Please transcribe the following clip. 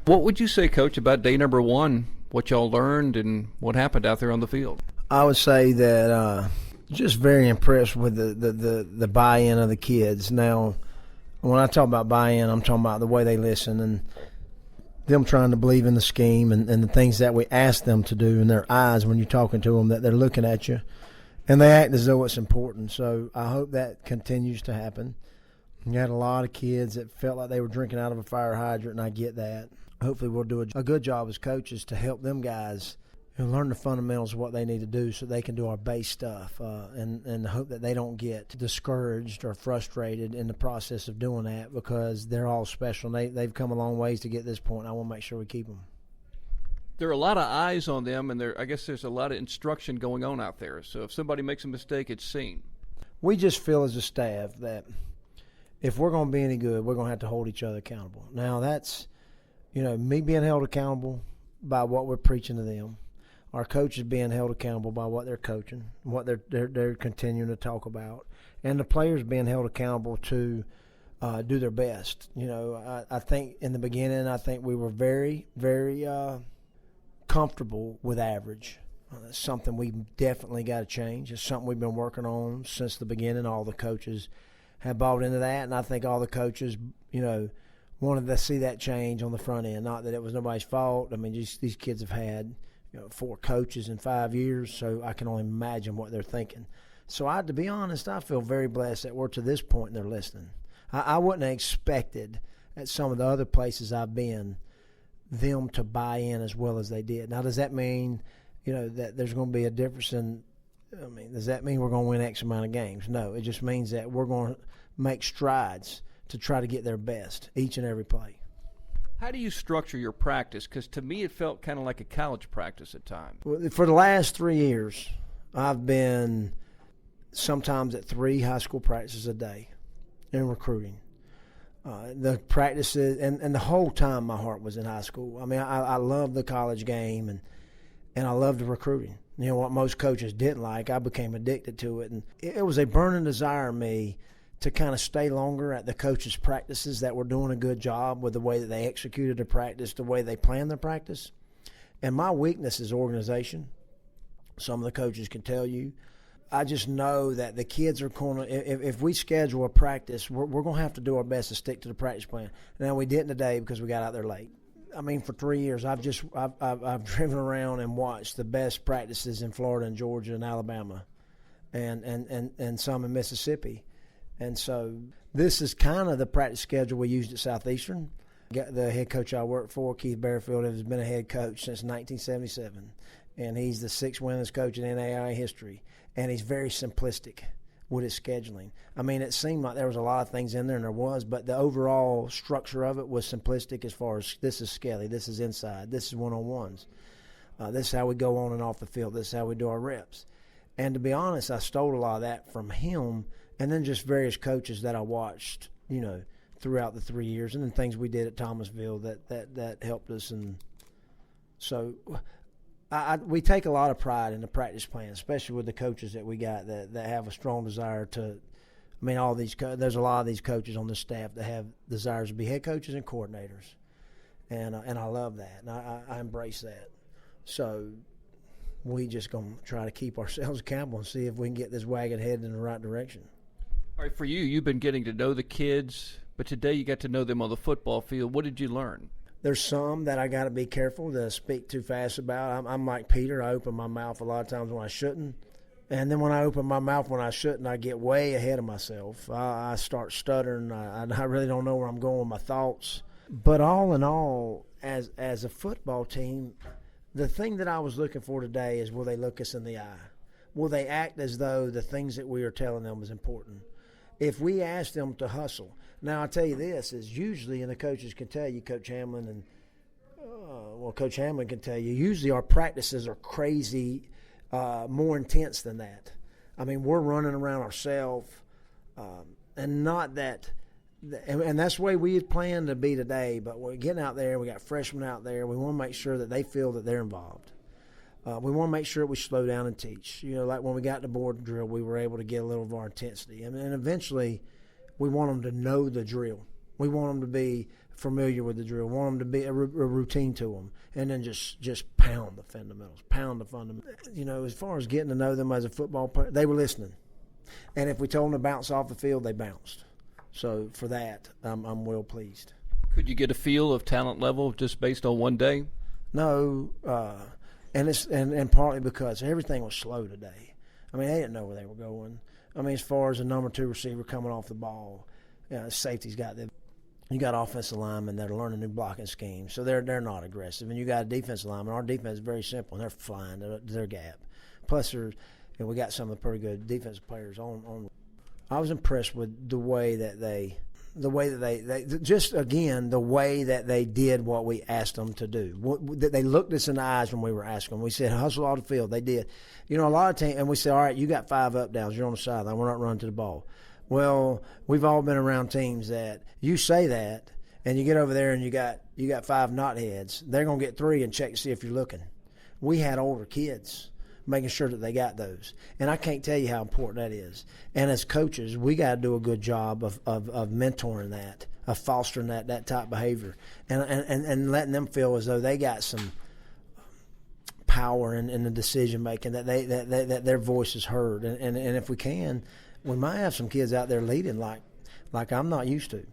What would you say, Coach, about day number one, what y'all learned and what happened out there on the field? I would say that just very impressed with the buy-in of the kids. Now, when I talk about buy-in, I'm talking about the way they listen and them trying to believe in the scheme and the things that we ask them to do in their eyes when you're talking to them, that they're looking at you, and they act as though it's important. So I hope that continues to happen. You had a lot of kids that felt like they were drinking out of a fire hydrant, and I get that. Hopefully we'll do a good job as coaches to help them guys learn the fundamentals of what they need to do so they can do our base stuff, and hope that they don't get discouraged or frustrated in the process of doing that, because they're all special. They've come a long ways to get this point. I want to make sure we keep them. There are a lot of eyes on them, and I guess there's a lot of instruction going on out there. So if somebody makes a mistake, it's seen. We just feel as a staff that if we're going to be any good, we're going to have to hold each other accountable. Now that's, me being held accountable by what we're preaching to them. Our coaches being held accountable by what they're coaching, what they're continuing to talk about, and the players being held accountable to do their best. I think in the beginning, I think we were very, very comfortable with average. It's something we definitely got to change. It's something we've been working on since the beginning. All the coaches have bought into that, and I think all the coaches, wanted to see that change on the front end. Not that it was nobody's fault. I mean, these kids have had 4 coaches in 5 years, so I can only imagine what they're thinking. So to be honest, I feel very blessed that we're to this point and they're listening. I wouldn't have expected at some of the other places I've been them to buy in as well as they did. Now, does that mean, that there's going to be a difference does that mean we're going to win X amount of games? No, it just means that we're going to make strides to try to get their best each and every play. How do you structure your practice? Because to me it felt kind of like a college practice at times. Well, for the last 3 years, I've been sometimes at 3 high school practices a day in recruiting. The practices, and the whole time my heart was in high school. I mean, I love the college game, and I love the recruiting. What most coaches didn't like, I became addicted to it. And it was a burning desire in me to kind of stay longer at the coaches' practices that were doing a good job with the way that they executed their practice, the way they planned their practice. And my weakness is organization. Some of the coaches can tell you. I just know that the kids are going to, if we schedule a practice, we're going to have to do our best to stick to the practice plan. Now, we didn't today because we got out there late. I mean, for 3 years, I've driven around and watched the best practices in Florida and Georgia and Alabama and some in Mississippi. And so this is kind of the practice schedule we used at Southeastern. The head coach I worked for, Keith Bearfield, has been a head coach since 1977. And he's the 6th winningest coach in NAIA history. And he's very simplistic with his scheduling. I mean, it seemed like there was a lot of things in there, and there was, but the overall structure of it was simplistic as far as this is skelly, this is inside, this is one-on-ones. This is how we go on and off the field. This is how we do our reps. And to be honest, I stole a lot of that from him, and then just various coaches that I watched, throughout the 3 years, and then things we did at Thomasville that helped us. And so we take a lot of pride in the practice plan, especially with the coaches that we got that have a strong desire to. I mean, there's a lot of these coaches on this staff that have desires to be head coaches and coordinators, and I love that, and I embrace that. So we just gonna try to keep ourselves accountable and see if we can get this wagon headed in the right direction. All right, for you, you've been getting to know the kids, but today you got to know them on the football field. What did you learn? There's some that I got to be careful to speak too fast about. I'm like Peter. I open my mouth a lot of times when I shouldn't. And then when I open my mouth when I shouldn't, I get way ahead of myself. I start stuttering. I really don't know where I'm going with my thoughts. But all in all, as a football team, the thing that I was looking for today is, will they look us in the eye? Will they act as though the things that we are telling them is important? If we ask them to hustle. Now, I'll tell you this, is usually, and the coaches can tell you, Coach Hamlin, and Coach Hamlin can tell you, usually our practices are crazy, more intense than that. I mean, we're running around ourselves, and not that, and that's the way we had planned to be today, but we're getting out there, we got freshmen out there, we want to make sure that they feel that they're involved. We want to make sure we slow down and teach. Like when we got to board drill, we were able to get a little of our intensity. And eventually, we want them to know the drill. We want them to be familiar with the drill, want them to be a routine to them, and then just pound the fundamentals, pound the fundamentals. You know, as far as getting to know them as a football player, they were listening. And if we told them to bounce off the field, they bounced. So for that, I'm well pleased. Could you get a feel of talent level just based on one day? No, and partly because everything was slow today. I mean, they didn't know where they were going. I mean, as far as the number 2 receiver coming off the ball, safety's got them. You got offensive linemen that are learning new blocking schemes, so they're not aggressive. And you got a defensive lineman. Our defense is very simple, and they're flying to their gap. Plus, we got some of the pretty good defensive players on. I was impressed with the way that they did what we asked them to do. They looked us in the eyes when we were asking them. We said, hustle all the field. They did. You know, a lot of teams, and we said, all right, you got 5 up downs. You're on the sideline. We're not running to the ball. Well, we've all been around teams that you say that, and you get over there and you got 5 knotheads. They're going to get 3 and check to see if you're looking. We had older kids making sure that they got those. And I can't tell you how important that is. And as coaches, we got to do a good job of mentoring that, of fostering that type of behavior, and letting them feel as though they got some power in the decision making, that their voice is heard. And if we can, we might have some kids out there leading like I'm not used to.